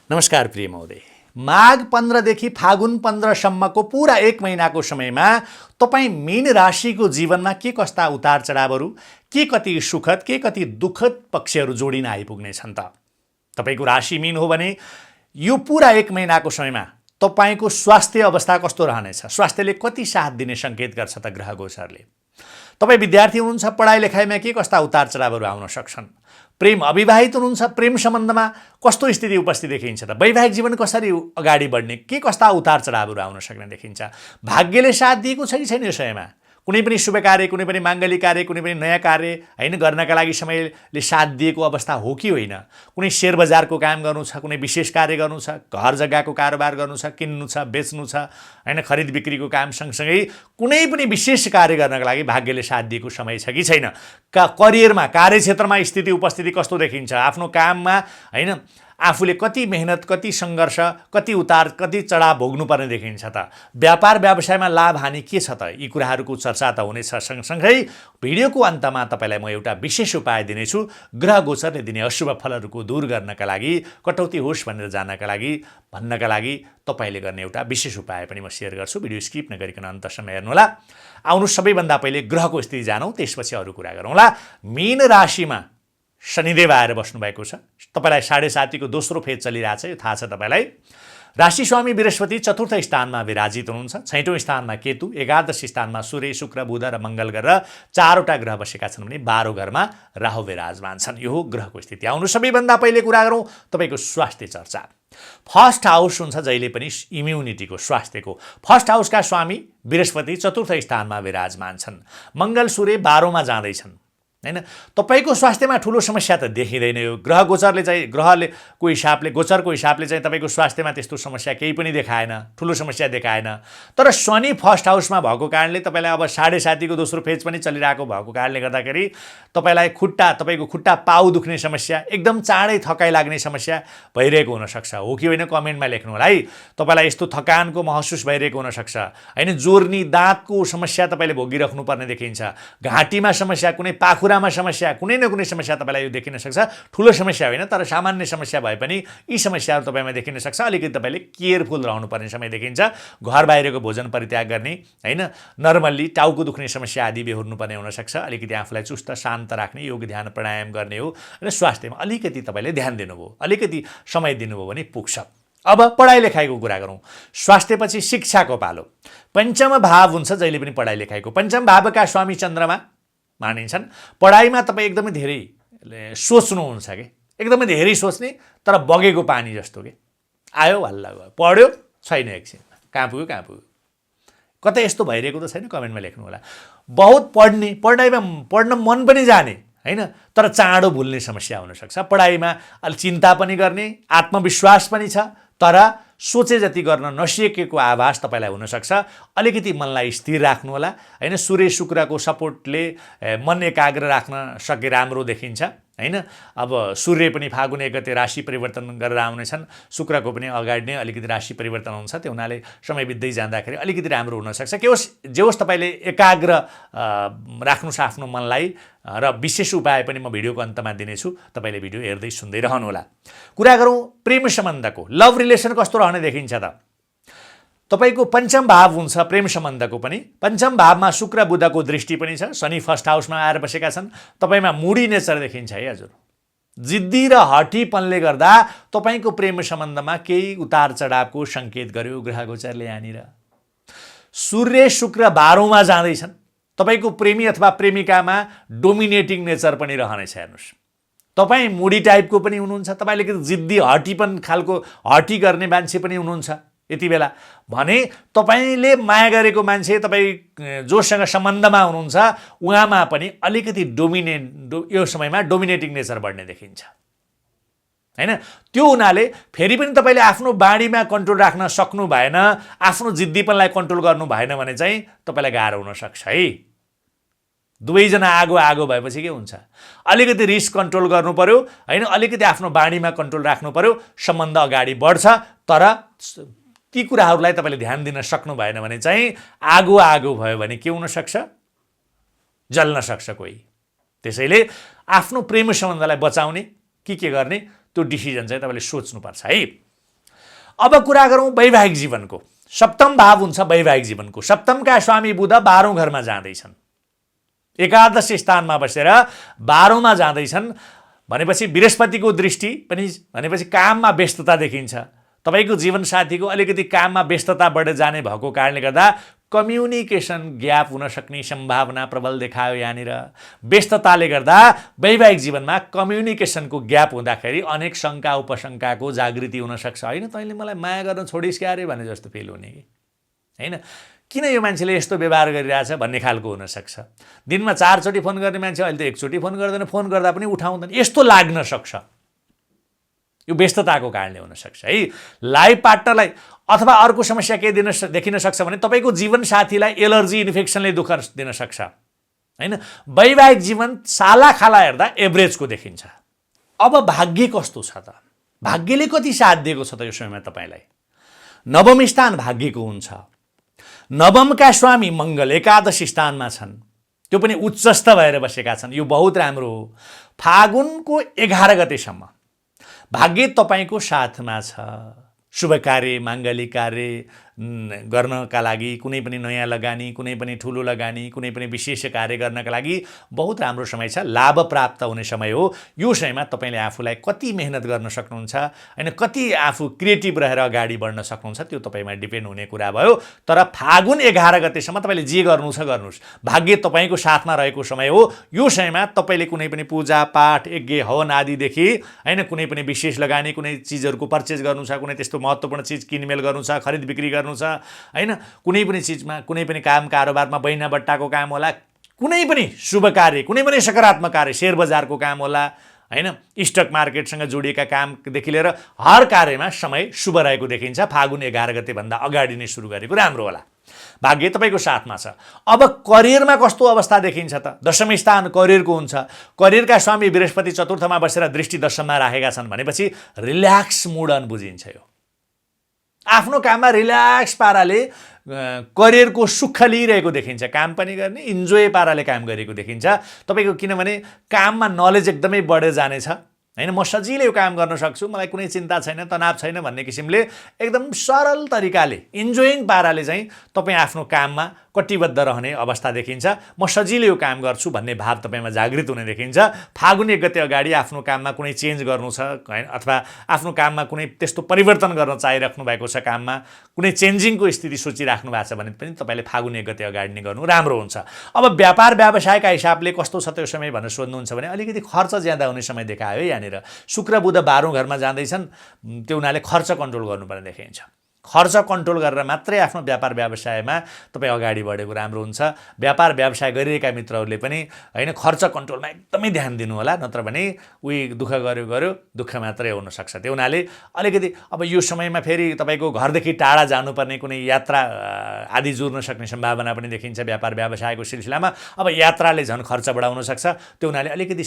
नमस्कार प्रिय महोदय। माघ 15 देखि फागुन 15 सम्मको पुरा एक महिनाको समयमा तपाईँ मीन राशिको जीवनमा के कस्ता उतार चढावहरू, के कति सुखद, के कति दुःखद पक्षहरू जोडिन आइपुग्नेछन् त? तपाईँको राशि मीन हो भने यो पुरा एक महिनाको समयमा तपाईँको स्वास्थ्य अवस्था कस्तो रहनेछ? स्वास्थ्यले कति साथ दिने सङ्केत गर्छ त ग्रह गोचरले? तपाईँ विद्यार्थी हुनुहुन्छ, पढाइ लेखाइमा के कस्ता उतार चढावहरू आउन सक्छन्? प्रेम, अविवाहित हुनुहुन्छ, प्रेम सम्बन्धमा कस्तो स्थिति उपस्थित देखिन्छ त? वैवाहिक जीवन कसरी अगाडि बढ्ने, के कस्ता उतार चढावहरू आउन सक्ने देखिन्छ? भाग्यले साथ दिएको छ कि छैन यो समयमा? कुनै पनि शुभ कार्य, कुनै पनि माङ्गलिक कार्य, कुनै पनि नयाँ कार्य हैन गर्नका लागि समयले साथ दिएको अवस्था हो कि होइन? कुनै शेयर बजारको काम गर्नु छ, कुनै विशेष कार्य गर्नु छ, घर जग्गाको कारोबार गर्नु छ, किन्नु छ, बेच्नु छ, हैन खरिद बिक्रीको काम सँगसँगै कुनै पनि विशेष कार्य गर्नका लागि भाग्यले साथ दिएको समय छ कि छैन? करियरमा, कार्यक्षेत्रमा स्थिति उपस्थिति कस्तो देखिन्छ? आफ्नो काममा हैन आफूले कति मेहनत, कति सङ्घर्ष, कति उतार, कति चढाव भोग्नुपर्ने देखिन्छ त? व्यापार व्यवसायमा लाभ हानि के छ त? यी कुराहरूको चर्चा त हुनेछ। सँगसँगै भिडियोको अन्तमा तपाईँलाई म एउटा विशेष उपाय दिनेछु। ग्रह गोचरले दिने अशुभ फलहरूको दूर गर्नका लागि, कटौती होस् भनेर भन्नका लागि तपाईँले गर्ने एउटा विशेष उपाय पनि म सेयर गर्छु। भिडियो स्किप नगरिकन अन्तसम्म हेर्नुहोला। आउनु सबैभन्दा पहिले ग्रहको स्थिति जानौँ, त्यसपछि अरू कुरा गरौँला। मीन राशिमा शनिदेव आएर बस्नुभएको छ। तपाईँलाई 7.5को दोस्रो फेज चलिरहेछ, यो थाहा छ तपाईँलाई। राशि स्वामी बृहस्पति चतुर्थ स्थानमा विराजित हुनुहुन्छ। 6औं स्थानमा केतु, एकादश स्थानमा सूर्य, शुक्र, बुध र मङ्गल गरेर 4वटा ग्रह बसेका छन् भने 12औं घरमा राहु विराजमान छन्। यो हो ग्रहको स्थिति। आउनु सबैभन्दा पहिले कुरा गरौँ तपाईँको स्वास्थ्य चर्चा। फर्स्ट हाउस हुन्छ जहिले पनि इम्युनिटीको, स्वास्थ्यको। फर्स्ट हाउसका स्वामी बृहस्पति चतुर्थ स्थानमा विराजमान छन्। मङ्गल सूर्य 12औंमा जाँदैछन् हैन। तपाईँको स्वास्थ्यमा ठुलो समस्या त देखिँदैन। यो ग्रह गोचरले चाहिँ गोचरको हिसाबले चाहिँ तपाईँको स्वास्थ्यमा त्यस्तो समस्या केही पनि देखाएन, ठुलो समस्या देखाएन। तर शनि फर्स्ट हाउसमा भएको कारणले तपाईँलाई अब 7.5को दोस्रो फेज पनि चलिरहेको भएको कारणले गर्दाखेरि तपाईँलाई तपाईँको खुट्टा पाउ दुख्ने समस्या, एकदम चाँडै थकाइ लाग्ने समस्या भइरहेको हुनसक्छ। हो कि होइन कमेन्टमा लेख्नु होला है। तपाईँलाई यस्तो थकानको महसुस भइरहेको हुनसक्छ हैन। जोर्नी, दाँतको समस्या तपाईँले भोगिराख्नु पर्ने देखिन्छ। घाँटीमा समस्या, कुनै पाखुरामा समस्या, कुनै न कुनै समस्या तपाईँलाई यो देखिन सक्छ। ठुलो समस्या होइन, तर सामान्य समस्या भए पनि यी समस्याहरू तपाईँमा देखिन सक्छ। अलिकति तपाईँले केयरफुल रहनुपर्ने समय देखिन्छ। घर बाहिरको भोजन परित्याग गर्ने हैन। नर्मल्ली टाउको दुख्ने समस्या आदि बेहोर्नुपर्ने हुनसक्छ। अलिकति आफूलाई चुस्त शान्त राख्ने, योग ध्यान प्राणायाम गर्ने हो र स्वास्थ्यमा अलिकति तपाईँले ध्यान दिनुभयो, अलिकति समय दिनुभयो भने पुग्छ। अब पढाइ लेखाइको कुरा गरौँ। स्वास्थ्यपछि शिक्षाको पालो। पञ्चम भाव हुन्छ जहिले पनि पढाइ लेखाइको। पञ्चम भावका स्वामी चन्द्रमा मानिन्छन्। पढाइमा तपाईँ एकदमै धेरै सोच्नुहुन्छ कि, एकदमै धेरै सोच्ने, तर बगेको पानी जस्तो के। आयो हल्ला गयो, पढ्यो छैन, एकछिनमा कहाँ पुग्यो। कतै यस्तो भइरहेको त छैन? कमेन्टमा लेख्नु होला। बहुत पढ्न मन पनि जाने हैन, तर चाँडो भुल्ने समस्या हुनसक्छ। पढाइमा अलि चिन्ता पनि गर्ने, आत्मविश्वास पनि छ, तर सोचे जति गर्न नसकेको आभास तपाईँलाई हुनसक्छ। अलिकति मनलाई स्थिर राख्नु होला हैन। सूर्य शुक्रको सपोर्टले मन एकाग्र राख्न सके राम्रो देखिन्छ हैन। अब सूर्य पनि फागुन 1 गते राशि परिवर्तन गरेर आउनेछन्। शुक्रको पनि अगाडि नै अलिकति राशि परिवर्तन हुन्छ। त्यो हुनाले समय बित्दै जाँदाखेरि अलिकति राम्रो हुनसक्छ। जे होस् तपाईँले एकाग्र राख्नुहोस् आफ्नो मनलाई, र विशेष उपाय पनि म भिडियोको अन्तमा दिनेछु। तपाईँले भिडियो हेर्दै सुन्दै रहनुहोला। कुरा गरौँ प्रेम सम्बन्धको। लभ रिलेसन कस्तो रहने देखिन्छ त? तपाईँको पञ्चम भाव हुन्छ प्रेम सम्बन्धको पनि। पञ्चम भावमा शुक्र बुधको दृष्टि पनि छ। शनि फर्स्ट हाउसमा आएर बसेका छन्। तपाईँमा मुडी नेचर देखिन्छ है हजुर। जिद्दी र हठीपनले गर्दा तपाईँको प्रेम सम्बन्धमा केही उतार चढावको सङ्केत गर्यो ग्रह गोचरले। यहाँनिर सूर्य शुक्र 12औंमा जाँदैछन्। तपाईँको प्रेमी अथवा प्रेमिकामा डोमिनेटिङ नेचर पनि रहनेछ। हेर्नुहोस्, तपाईँ मुडी टाइपको पनि हुनुहुन्छ, तपाईँले जिद्दी हठीपन खालको हठी गर्ने मान्छे पनि हुनुहुन्छ यति बेला भने तपाईँले माया गरेको मान्छे, तपाईँ जोसँग सम्बन्धमा हुनुहुन्छ उहाँमा पनि अलिकति यो समयमा डोमिनेटिङ नेचर बढ्ने देखिन्छ हैन। त्यो हुनाले फेरि पनि तपाईँले आफ्नो बाणीमा कन्ट्रोल राख्न सक्नु भएन, आफ्नो जिद्दीपनलाई कन्ट्रोल गर्नु भएन भने चाहिँ तपाईँलाई गाह्रो हुनसक्छ है। दुवैजना आगो भएपछि के हुन्छ? अलिकति रिस्क कन्ट्रोल गर्नु पर्यो हैन, अलिकति आफ्नो बाणीमा कन्ट्रोल राख्नु पर्यो। सम्बन्ध अगाडि बढ्छ, तर ती कुराहरूलाई तपाईँले ध्यान दिन सक्नु भएन भने चाहिँ आगो भयो भने के हुनसक्छ? जल्न सक्छ कोही। त्यसैले आफ्नो प्रेम सम्बन्धलाई बचाउने के गर्ने त्यो डिसिजन चाहिँ तपाईँले सोच्नुपर्छ है। अब कुरा गरौँ वैवाहिक जीवनको। सप्तम भाव हुन्छ वैवाहिक जीवनको। सप्तमका स्वामी बुध 12औं घरमा जाँदैछन्, एकादश स्थानमा बसेर 12औंमा जाँदैछन् भनेपछि बृहस्पतिको दृष्टि पनि भनेपछि काममा व्यस्तता देखिन्छ। तपाईको जीवनसाथीको अलिकति काममा व्यस्तता बढेर जाने भएको कारणले गर्दा कम्युनिकेसन ग्याप हुन सक्ने सम्भावना प्रबल देखायो। यहाँनिर व्यस्तताले गर्दा वैवाहिक जीवनमा कम्युनिकेसनको ग्याप हुँदाखेरि अनेक शङ्का उपशङ्काको जागृति हुन सक्छ। होइन तैँले मलाई माया गर्न छोडिस् क्यारे भने जस्तो फिल हुने कि होइन, किन यो मान्छेले यस्तो व्यवहार गरिरहेछ भन्ने खालको हुनसक्छ। दिनमा 4 चोटि फोन गर्ने मान्छे अहिले त 1 चोटि फोन गर्दैन, फोन गर्दा पनि उठाउँदैन, यस्तो लाग्न सक्छ। यो व्यस्तताको कारणले हुनसक्छ है। लाइफ पार्टनरलाई अथवा अर्को समस्या के देखिन सक्छ भने तपाईँको जीवनसाथीलाई एलर्जी इन्फेक्सनले दुःख दिन सक्छ होइन। वैवाहिक जीवन सालाखाला हेर्दा एभरेजको देखिन्छ। अब भाग्य कस्तो छ त? भाग्यले कति साथ दिएको छ त यो समयमा तपाईँलाई? नवम स्थान भाग्यको हुन्छ। नवमका स्वामी मङ्गल एकादश स्थानमा छन्, त्यो पनि उच्चस्थ भएर बसेका छन्। यो बहुत राम्रो हो। फागुनको 11 गतेसम्म भाग्य तपाईँको साथमा छ। शुभ कार्य, माङ्गलिक कार्य गर्नका लागि, कुनै पनि नयाँ लगानी, कुनै पनि ठुलो लगानी, कुनै पनि विशेष कार्य गर्नका लागि बहुत राम्रो समय छ। लाभ प्राप्त हुने समय हो। यो समयमा तपाईँले आफूलाई कति मेहनत गर्न सक्नुहुन्छ होइन, कति आफू क्रिएटिभ रहेर अगाडि बढ्न सक्नुहुन्छ त्यो तपाईँमा डिपेन्ड हुने कुरा भयो। तर फागुन 11 गतेसम्म तपाईँले जे गर्नु छ गर्नुहोस्, भाग्य तपाईँको साथमा रहेको समय हो। यो समयमा तपाईँले कुनै पनि पूजा पाठ, यज्ञ हवन आदिदेखि होइन, कुनै पनि विशेष लगानी, कुनै चिजहरूको पर्चेज गर्नु छ, कुनै त्यस्तो महत्त्वपूर्ण चिज किनमेल गर्नु छ, खरिद बिक्री गर्नु छ होइन, कुनै पनि चिजमा, कुनै पनि काम कारोबारमा बैना बट्टाको काम होला, कुनै पनि शुभ कार्य, कुनै पनि सकारात्मक कार्य, शेयर बजारको काम होला होइन, स्टक मार्केटसँग जोडिएका कामदेखि लिएर हर कार्यमा समय शुभ रहेको देखिन्छ। फागुन 11 गतेभन्दा अगाडि नै सुरु गरेको राम्रो होला। भाग्य तपाईँको साथमा छ। अब करियरमा कस्तो अवस्था देखिन्छ त? दशम स्थान करियरको हुन्छ। करियरका स्वामी बृहस्पति चतुर्थमा बसेर दृष्टि दशममा राखेका छन् भनेपछि रिल्याक्स मुड बुझिन्छ। यो आफ्नो काममा रिल्याक्स पाराले करियरको सुख लिइरहेको देखिन्छ। काम पनि गर्ने, इन्जोय पाराले काम गरेको देखिन्छ तपाईँको। किनभने काममा नलेज एकदमै बढेर जानेछ होइन, म सजिलै यो काम गर्न सक्छु, मलाई कुनै चिन्ता छैन, तनाव छैन भन्ने किसिमले एकदम सरल तरिकाले इन्जोइङ पाराले चाहिँ तपाईँ आफ्नो काममा कटिबद्ध रहने अवस्था देखिन्छ। म सजिलै यो काम गर्छु भन्ने भाव तपाईँमा जागृत हुने देखिन्छ। फागुन 1 गते अगाडि आफ्नो काममा कुनै चेन्ज गर्नु छ होइन, अथवा आफ्नो काममा कुनै त्यस्तो परिवर्तन गर्न चाहिराख्नु भएको छ, काममा कुनै चेन्जिङको स्थिति सोचिराख्नु भएको छ भने पनि तपाईँले फागुन 1 गते अगाडि नै गर्नु राम्रो हुन्छ। अब व्यापार व्यवसायका हिसाबले कस्तो छ त यो समय भनेर सोध्नुहुन्छ भने अलिकति खर्च ज्यादा हुने समय देखायो है। यहाँनिर शुक्र बुध 12औं घरमा जाँदैछन्, त्यो हुनाले खर्च कन्ट्रोल गर्नुपर्ने देखिन्छ। खर्च कन्ट्रोल गरेर मात्रै आफ्नो व्यापार व्यवसायमा तपाईँ अगाडि बढेको राम्रो हुन्छ। व्यापार व्यवसाय गरिरहेका मित्रहरूले पनि होइन खर्च कन्ट्रोलमा एकदमै ध्यान दिनु होला, नत्र भने उही दुःख गर्यो दुःख मात्रै हुनसक्छ। त्यो हुनाले अलिकति अब यो समयमा फेरि तपाईँको घरदेखि टाढा जानुपर्ने कुनै यात्रा आदि जुर्न सक्ने सम्भावना पनि देखिन्छ व्यापार व्यवसायको सिलसिलामा। अब यात्राले झन् खर्च बढाउन सक्छ। त्यो हुनाले अलिकति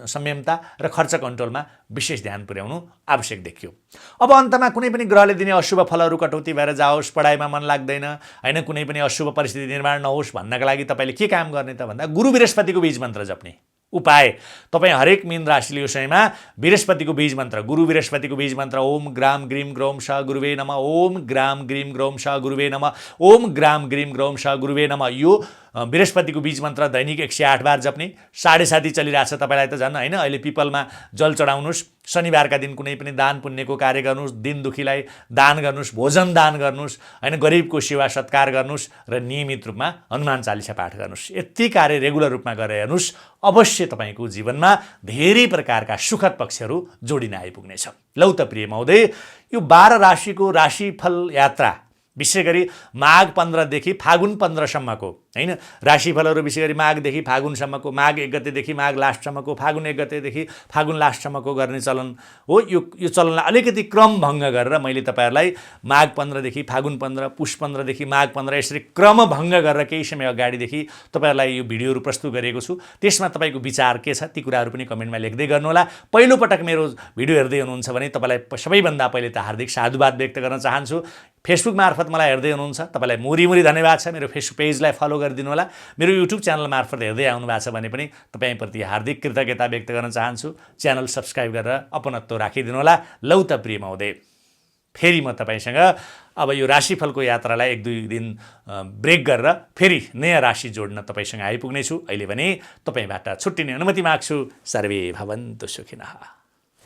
संयमता र खर्च कन्ट्रोलमा विशेष ध्यान पुर्याउनु आवश्यक देखियो। अब अन्तमा कुनै पनि ग्रहले दिने अशुभ फलहरू कटौती भएर जाओस्, पढाइमा मन लाग्दैन होइन, कुनै पनि अशुभ परिस्थिति निर्माण नहोस् भन्नका लागि तपाईँले के काम गर्ने त भन्दा गुरु बृहस्पतिको बीज मन्त्र जप्ने उपाय। तपाईँ हरेक मीन राशिले यो समयमा बृहस्पतिको बीज मन्त्र, गुरु बृहस्पतिको बीज मन्त्र ओम ग्राम ग्रीम ग्रौम श गुरुवे नमः, ओम ग्राम ग्रीम ग्रौम श गुरुवे नमः, ओम ग्राम ग्रीम ग्रौम श गुरुवे नमः, यो बृहस्पतिको बीज मन्त्र दैनिक 108 बार जप्ने। 7:30 चलिरहेछ तपाईँलाई त झन् होइन। अहिले पिपलमा जल चढाउनुहोस्, शनिबारका दिन कुनै पनि दान पुण्यको कार्य गर्नुहोस्, दिन दुखीलाई दान गर्नुहोस्, भोजन दान गर्नुहोस् होइन, गरिबको सेवा सत्कार गर्नुहोस् र नियमित रूपमा हनुमान चालिसा पाठ गर्नुहोस्। यति कार्य रेगुलर रूपमा गरेर हेर्नुहोस्, अवश्य तपाईँको जीवनमा धेरै प्रकारका सुखद पक्षहरू जोडिन आइपुग्नेछ। लौ त प्रिय महोदय, यो 12 राशिको राशिफल यात्रा विशेष गरी माघ 15 देखि फागुन 15 सम्मको हैन, राशिफलहरू विशेष गरी माघदेखि फागुनसम्मको, माघ 1 गतेदेखि माघ लास्टसम्मको, फागुन 1 गतेदेखि फागुन लास्टसम्मको गर्ने चलन हो। यो चलनलाई अलिकति क्रम भङ्ग गरेर मैले तपाईँहरूलाई माघ 15 देखि फागुन 15, पुष 15 देखि माघ 15 यसरी क्रम भङ्ग गरेर केही समय अगाडिदेखि तपाईँहरूलाई यो भिडियोहरू प्रस्तुत गरेको छु। त्यसमा तपाईँको विचार के छ ती कुराहरू पनि कमेन्टमा लेख्दै गर्नुहोला। पहिलोपटक मेरो भिडियो हेर्दै हुनुहुन्छ भने तपाईँलाई सबैभन्दा पहिले त हार्दिक साधुवाद व्यक्त गर्न चाहन्छु। फेसबुक मार्फत मलाई हेर्दै हुनुहुन्छ तपाईँलाई मुरी धन्यवाद छ। मेरो फेसबुक पेजलाई फलो गरिदिनु होला। मेरो युट्युब च्यानल मार्फत हेर्दै आउनु भएको छ भने पनि तपाईँप्रति हार्दिक कृतज्ञता व्यक्त गर्न चाहन्छु। च्यानल सब्स्क्राइब गरेर अपनत्व राखिदिनु होला। लौ त प्रिय महोदय, फेरि म तपाईँसँग अब यो राशिफलको यात्रालाई 1-2 दिन ब्रेक गरेर फेरि नयाँ राशि जोड्न तपाईँसँग आइपुग्नेछु। अहिले भने तपाईँबाट छुट्टिने अनुमति माग्छु। सर्वे भवन्तु सुखिनः।